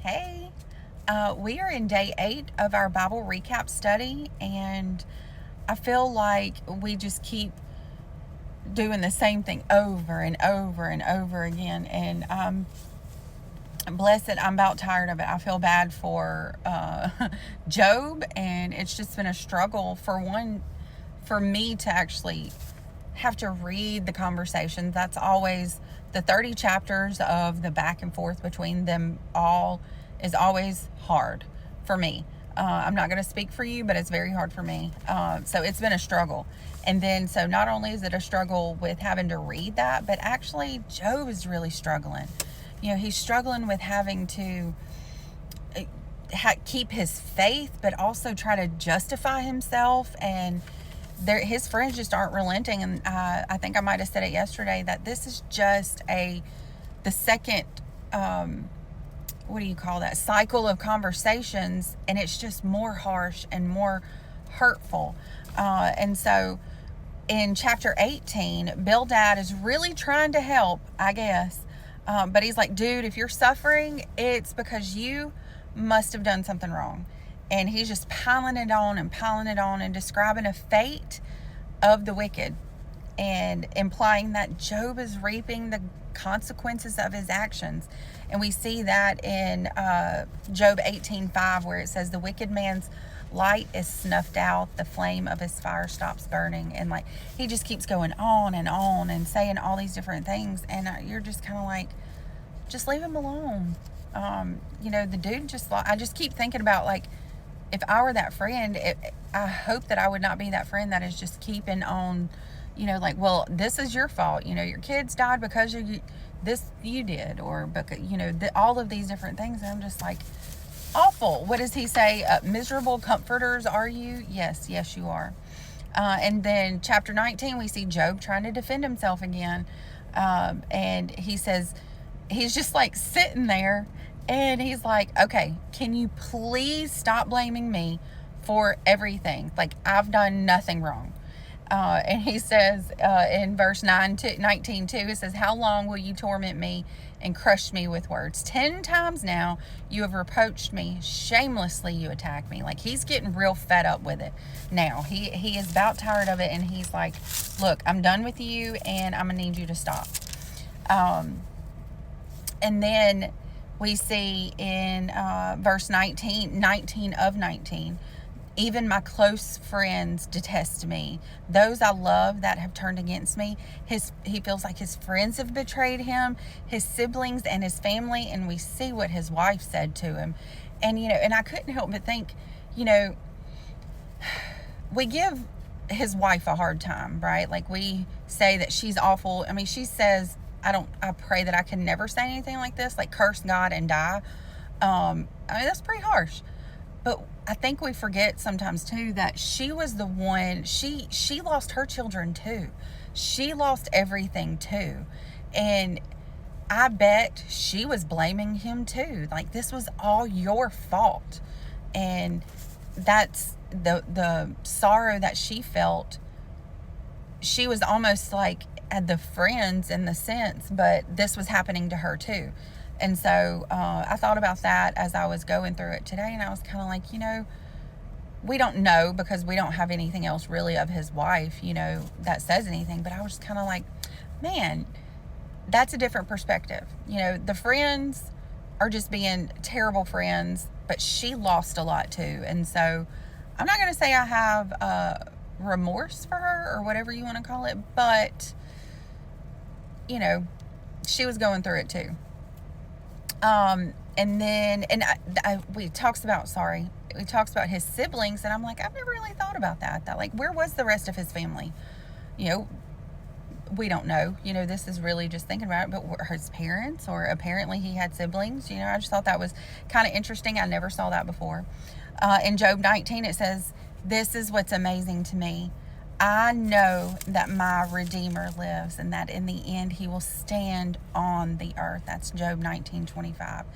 Hey, we are in day 8 of our Bible recap study, and I feel like we just keep doing the same thing over and over and over again. And blessed, I'm about tired of it. I feel bad for Job, and it's just been a struggle for me to actually have to read the conversations. That's always the 30 chapters of the back and forth between them all is always hard for me. I'm not going to speak for you, but it's very hard for me. So it's been a struggle. And then, so not only is it a struggle with having to read that, but actually Job is really struggling. He's struggling with having to keep his faith, but also try to justify himself. And his friends just aren't relenting. And I think I might have said it yesterday that this is just the second, what do you call that, cycle of conversations, and it's just more harsh and more hurtful. And so in chapter 18, Bildad is really trying to help, I guess. But he's like, dude, if you're suffering, it's because you must have done something wrong. And he's just piling it on and describing a fate of the wicked and implying that Job is reaping the consequences of his actions. And we see that in Job 18:5, where it says the wicked man's light is snuffed out, the flame of his fire stops burning. And like, he just keeps going on and saying all these different things, and you're just kind of like, just leave him alone. The dude I just keep thinking about, like, if I were that friend, I hope that I would not be that friend that is just keeping on, like, well, this is your fault. Your kids died because you did, or because, all of these different things. And I'm just like, awful. What does he say? Miserable comforters are you? Yes, you are. And then chapter 19, we see Job trying to defend himself again. And he says, he's just like sitting there, and he's like, okay, can you please stop blaming me for everything? Like, I've done nothing wrong. And he says in verse 19 too, it says, how long will you torment me and crush me with words? 10 times now you have reproached me. Shamelessly you attack me. Like, he's getting real fed up with it now. He is about tired of it, and he's like, look, I'm done with you, and I'm going to need you to stop. And then we see in verse 19 of 19, even my close friends detest me. Those I love that have turned against me. He feels like his friends have betrayed him, his siblings and his family. And we see what his wife said to him. And, and I couldn't help but think, we give his wife a hard time, right? Like, we say that she's awful. I mean, she says, I pray that I can never say anything like this, like curse God and die. That's pretty harsh. But I think we forget sometimes too that she was the one, she lost her children too. She lost everything too. And I bet she was blaming him too. Like, this was all your fault. And that's the sorrow that she felt. She was almost like the friends in the sense, but this was happening to her too. And so I thought about that as I was going through it today, and I was kind of like, we don't know, because we don't have anything else really of his wife, that says anything. But I was kind of like, man, that's a different perspective. The friends are just being terrible friends, but she lost a lot too. And so I'm not going to say I have remorse for her or whatever you want to call it, but she was going through it too. And then, we talks about his siblings, and I'm like, I've never really thought about that, like, where was the rest of his family? We don't know, this is really just thinking about it, but his parents, or apparently he had siblings, I just thought that was kind of interesting. I never saw that before. In Job 19, it says, this is what's amazing to me. I know that my Redeemer lives, and that in the end he will stand on the earth. That's Job 19:25.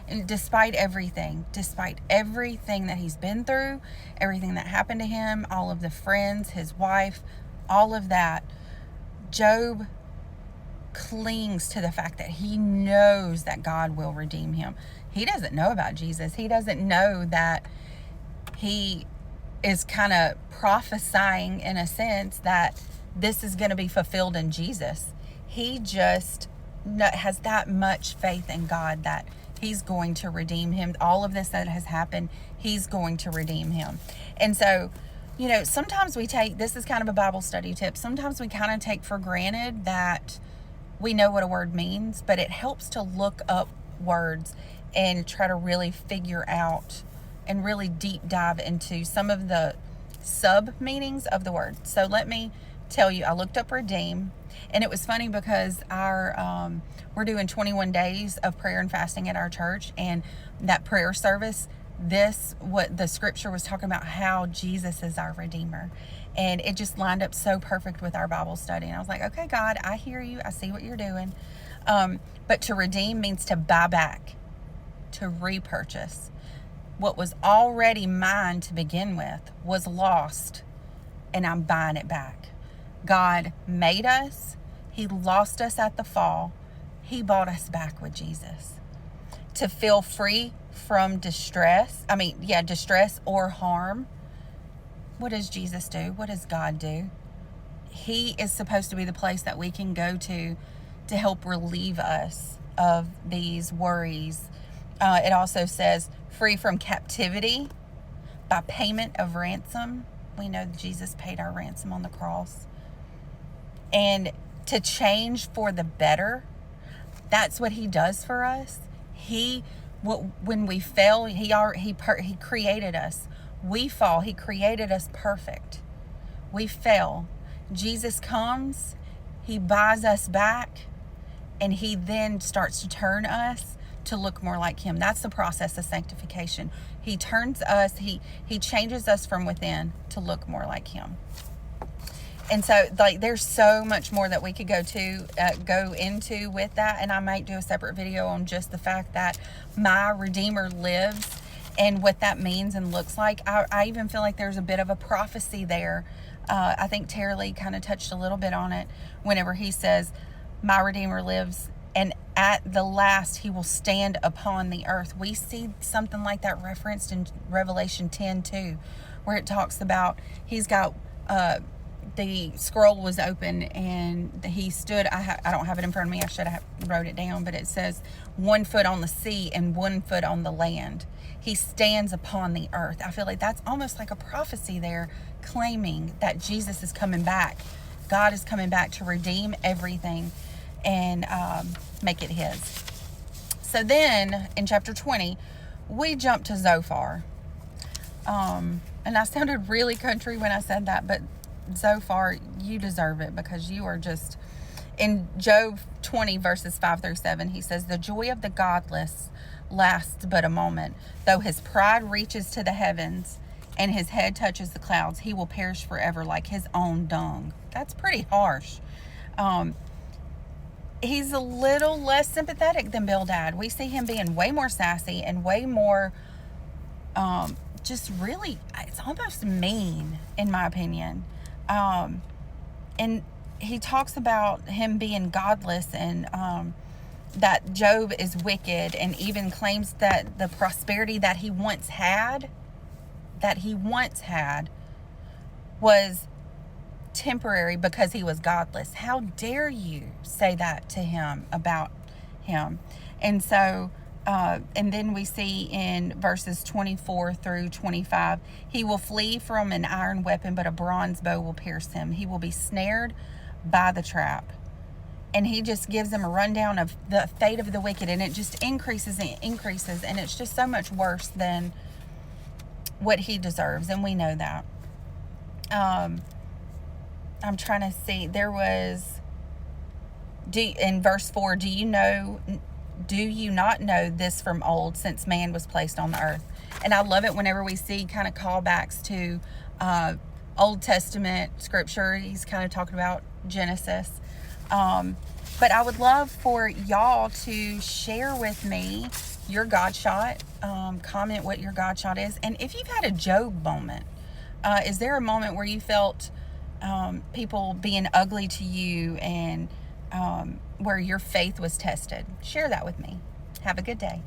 And despite everything that he's been through, everything that happened to him, all of the friends, his wife, all of that, Job clings to the fact that he knows that God will redeem him. He doesn't know about Jesus. He doesn't know that he is kind of prophesying, in a sense, that this is going to be fulfilled in Jesus. He just has that much faith in God that he's going to redeem him. All of this that has happened, he's going to redeem him. And so, you know, sometimes we take, this is kind of a Bible study tip, sometimes we kind of take for granted that we know what a word means, but it helps to look up words and try to really figure out and really deep dive into some of the sub meanings of the word. So let me tell you, I looked up redeem, and it was funny because we're doing 21 days of prayer and fasting at our church, and that prayer service, what the scripture was talking about, how Jesus is our redeemer, and it just lined up so perfect with our Bible study. And I was like, okay, God, I hear you, I see what you're doing. But to redeem means to buy back, to repurchase. What was already mine to begin with was lost, and I'm buying it back. God made us. He lost us at the fall. He bought us back with Jesus. To feel free from distress or harm. What does Jesus do? What does God do? He is supposed to be the place that we can go to help relieve us of these worries. It also says free from captivity by payment of ransom. We know that Jesus paid our ransom on the cross. And to change for the better. That's what he does for us. When we fail, he created us. We fall. He created us perfect. We fail. Jesus comes. He buys us back, and he then starts to turn us to look more like him. That's the process of sanctification. He turns us. He changes us from within to look more like him. And so, like, there's so much more that we could go into with that. And I might do a separate video on just the fact that my Redeemer lives and what that means and looks like. I even feel like there's a bit of a prophecy there. I think Tara Lee kind of touched a little bit on it whenever he says, my Redeemer lives, and at the last he will stand upon the earth. We see something like that referenced in Revelation 10:2, where it talks about he's got the scroll was open and he stood. I don't have it in front of me. I should have wrote it down, but it says 1 foot on the sea and 1 foot on the land. He stands upon the earth. I feel like that's almost like a prophecy there, claiming that Jesus is coming back. God is coming back to redeem everything and make it his. So then in chapter 20, we jump to Zophar. And I sounded really country when I said that, but Zophar, you deserve it, because you are just, in Job 20 verses 5-7, he says, the joy of the godless lasts but a moment. Though his pride reaches to the heavens and his head touches the clouds, he will perish forever like his own dung. That's pretty harsh. He's a little less sympathetic than Bildad. We see him being way more sassy and way more just really, it's almost mean, in my opinion. And he talks about him being godless, and that Job is wicked, and even claims that the prosperity that he once had was temporary because he was godless. How dare you say that to him about him? And so and then we see in verses 24-25, he will flee from an iron weapon, but a bronze bow will pierce him. He will be snared by the trap. And he just gives them a rundown of the fate of the wicked, and it just increases and increases, and it's just so much worse than what he deserves, and we know that. I'm trying to see, there was, in verse 4, do you not know this from old, since man was placed on the earth? And I love it whenever we see kind of callbacks to Old Testament scripture. He's kind of talking about Genesis. But I would love for y'all to share with me your God shot. Comment what your God shot is. And if you've had a Job moment, is there a moment where you felt people being ugly to you and where your faith was tested? Share that with me. Have a good day.